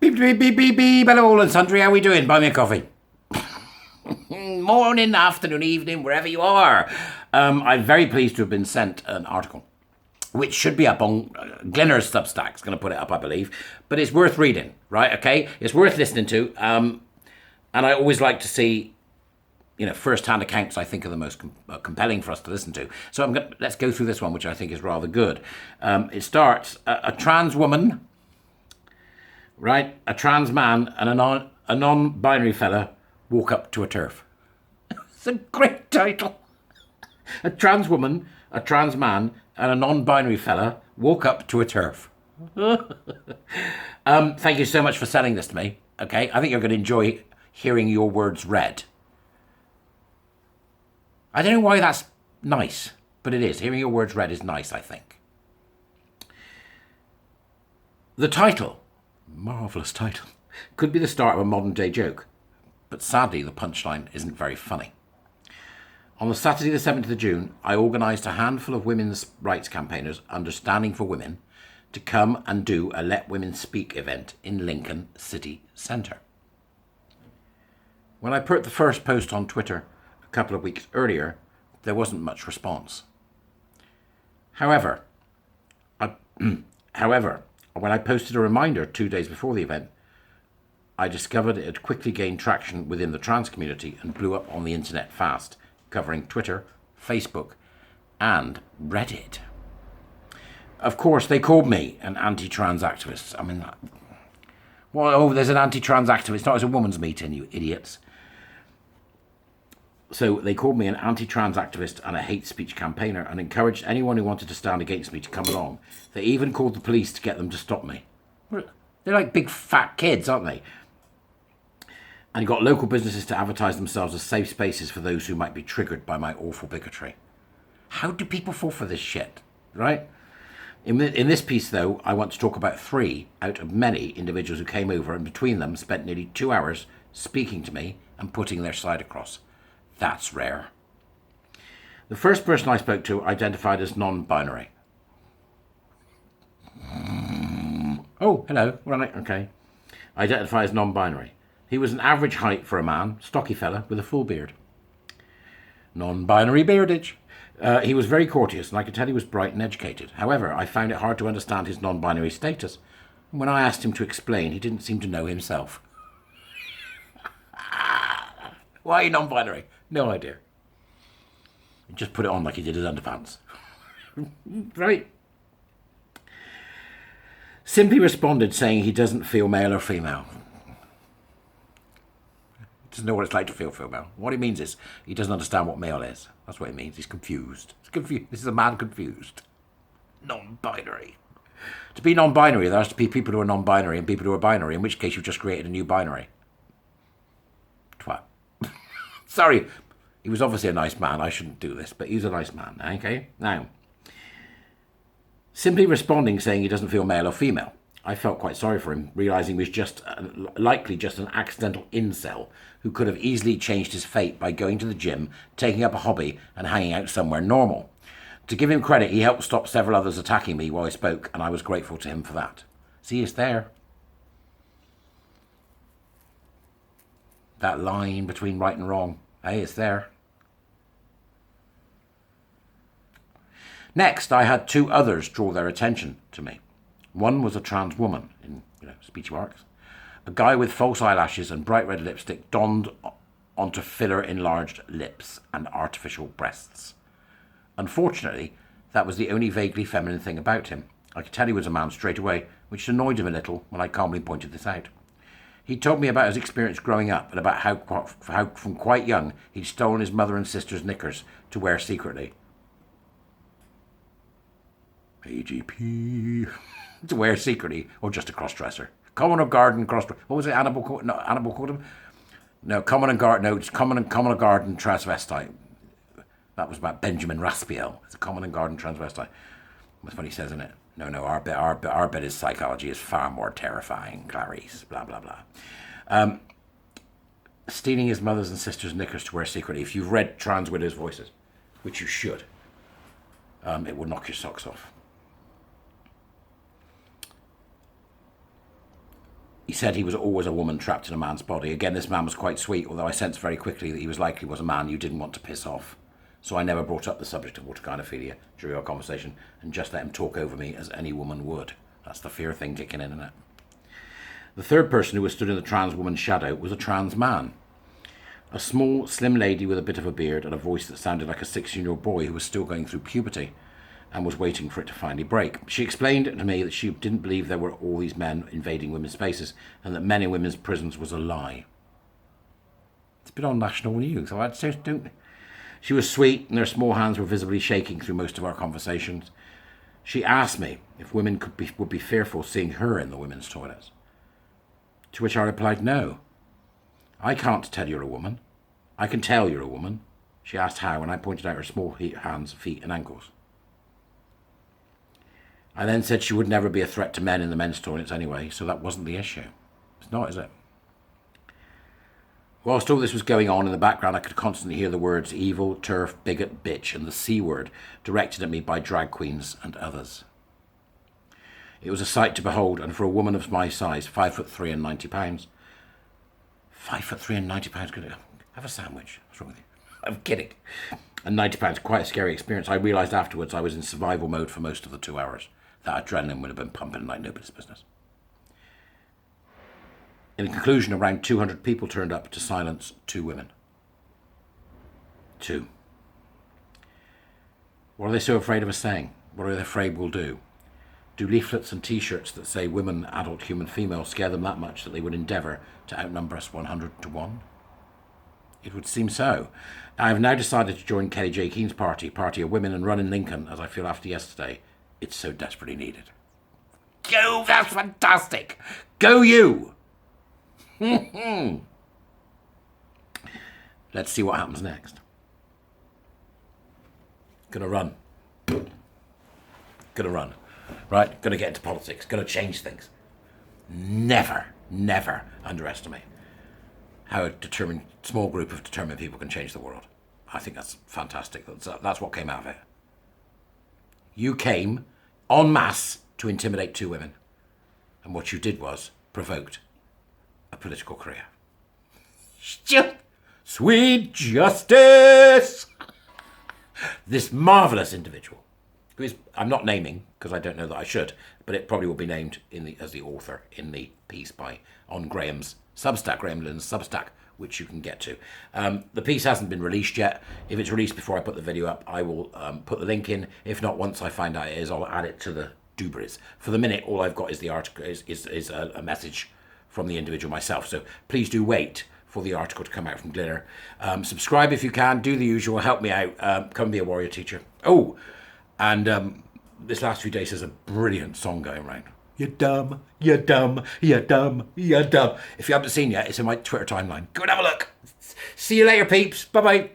Beep, beep, beep, beep, beep. Hello, all and sundry. How we doing? Buy me a coffee. Morning, afternoon, evening, wherever you are. I'm very pleased to have been sent an article, which should be up on Glenner's Substack. It's going to put it up, I believe. But it's worth reading, right? Okay? It's worth listening to. And I always like to see, first-hand accounts I think are the most compelling for us to listen to. So let's go through this one, which I think is rather good. It starts, a trans woman, right? A trans man and a non-binary fella walk up to a Terf. It's a great title. A trans woman, a trans man, and a non-binary fella walk up to a Terf. Thank you so much for sending this to me. Okay, I think you're going to enjoy hearing your words read. I don't know why that's nice, but it is. Hearing your words read is nice, I think. The title, marvellous title, could be the start of a modern day joke, but sadly the punchline isn't very funny. On the Saturday the 7th of June, I organised a handful of women's rights campaigners under Standing for Women to come and do a Let Women Speak event in Lincoln City Centre. When I put the first post on Twitter a couple of weeks earlier, there wasn't much response. However, when I posted a reminder 2 days before the event, I discovered it had quickly gained traction within the trans community and blew up on the internet fast, covering Twitter, Facebook, and Reddit. Of course, they called me an anti-trans activist. I mean, there's an anti-trans activist. Not as a woman's meeting, you idiots. So they called me an anti-trans activist and a hate speech campaigner and encouraged anyone who wanted to stand against me to come along. They even called the police to get them to stop me. They're like big fat kids, aren't they? And got local businesses to advertise themselves as safe spaces for those who might be triggered by my awful bigotry. How do people fall for this shit, right? In this piece, though, I want to talk about 3 out of many individuals who came over and between them spent nearly 2 hours speaking to me and putting their side across. That's rare. The first person I spoke to identified as non-binary. Oh, hello. Right, okay. Identified as non-binary. He was an average height for a man, stocky fella with a full beard. Non-binary beardage. He was very courteous and I could tell he was bright and educated. However, I found it hard to understand his non-binary status. And when I asked him to explain, he didn't seem to know himself. Why are you non-binary? No idea. He just put it on like he did his underpants. Right. Simply responded saying he doesn't feel male or female. Doesn't know what it's like to feel female. What he means is he doesn't understand what male is. That's what it means. He's confused. This is a man confused. Non-binary. To be non-binary, there has to be people who are non-binary and people who are binary, in which case you've just created a new binary. Twat. Sorry. He was obviously a nice man. I shouldn't do this, but he's a nice man. Okay? Now, simply responding saying he doesn't feel male or female. I felt quite sorry for him, realising he was likely just an accidental incel who could have easily changed his fate by going to the gym, taking up a hobby and hanging out somewhere normal. To give him credit, he helped stop several others attacking me while I spoke, and I was grateful to him for that. See, it's there. That line between right and wrong. Hey, it's there. Next, I had 2 others draw their attention to me. One was a trans woman, in speech marks. A guy with false eyelashes and bright red lipstick donned onto filler enlarged lips and artificial breasts. Unfortunately, that was the only vaguely feminine thing about him. I could tell he was a man straight away, which annoyed him a little when I calmly pointed this out. He told me about his experience growing up and about how from quite young he'd stolen his mother and sister's knickers to wear secretly. AGP. To wear secretly, or just a cross-dresser. Common or garden cross-dresser. What was it? Annabelle called him? No, common and garden transvestite. That was about Benjamin Raspiel. It's a common and garden transvestite. That's what he says, isn't it? No, our bit of psychology is far more terrifying, Clarice. Blah, blah, blah. Stealing his mother's and sister's knickers to wear secretly. If you've read Trans Widows' Voices, which you should, it will knock your socks off. He said he was always a woman trapped in a man's body. Again, this man was quite sweet, although I sensed very quickly that he was likely was a man you didn't want to piss off. So I never brought up the subject of autogynephilia during our conversation and just let him talk over me as any woman would. That's the fear thing kicking in, isn't it? The third person who was stood in the trans woman's shadow was a trans man. A small, slim lady with a bit of a beard and a voice that sounded like a 16-year-old boy who was still going through puberty and was waiting for it to finally break. She explained to me that she didn't believe there were all these men invading women's spaces and that men in women's prisons was a lie. It's been on national news, so I'd say don't... She was sweet, and her small hands were visibly shaking through most of our conversations. She asked me if women would be fearful seeing her in the women's toilets. To which I replied, no. I can't tell you're a woman. I can tell you're a woman. She asked how, and I pointed out her small hands, feet, and ankles. I then said she would never be a threat to men in the men's toilets anyway, so that wasn't the issue. It's not, is it? Whilst all this was going on in the background, I could constantly hear the words evil, turf, bigot, bitch, and the C word directed at me by drag queens and others. It was a sight to behold, and for a woman of my size, 5'3" and 90 pounds. 5'3" and 90 pounds, could I have a sandwich? What's wrong with you? I'm kidding. And 90 pounds, quite a scary experience. I realised afterwards I was in survival mode for most of the 2 hours. That adrenaline would have been pumping like nobody's business. In conclusion, around 200 people turned up to silence 2 women. 2. What are they so afraid of us saying? What are they afraid we'll do? Do leaflets and t-shirts that say women, adult, human, female scare them that much that they would endeavour to outnumber us 100 to 1? It would seem so. I have now decided to join Kelly J. Keene's party of women, and run in Lincoln, as I feel after yesterday. It's so desperately needed. Go, that's fantastic! Go you! Let's see what happens next. Gonna run. Right? Gonna get into politics. Gonna change things. Never underestimate how a small group of determined people can change the world. I think that's fantastic. That's what came out of it. You came en masse to intimidate 2 women. And what you did was provoked a political career. Sweet justice! This marvellous individual, who is, I'm not naming because I don't know that I should, but it probably will be named as the author in the piece on Graham's Substack, Graham Lynn's Substack, which you can get to. The piece hasn't been released yet. If it's released before I put the video up, I will put the link in. If not, once I find out it is, I'll add it to the dubris. For the minute, all I've got is the article, is a message from the individual myself. So please do wait for the article to come out from Glinner. Subscribe if you can. Do the usual. Help me out. Come be a warrior teacher. Oh, and this last few days there's a brilliant song going around. You're dumb, you're dumb, you're dumb, you're dumb. If you haven't seen yet, it's in my Twitter timeline. Go and have a look. See you later, peeps. Bye-bye.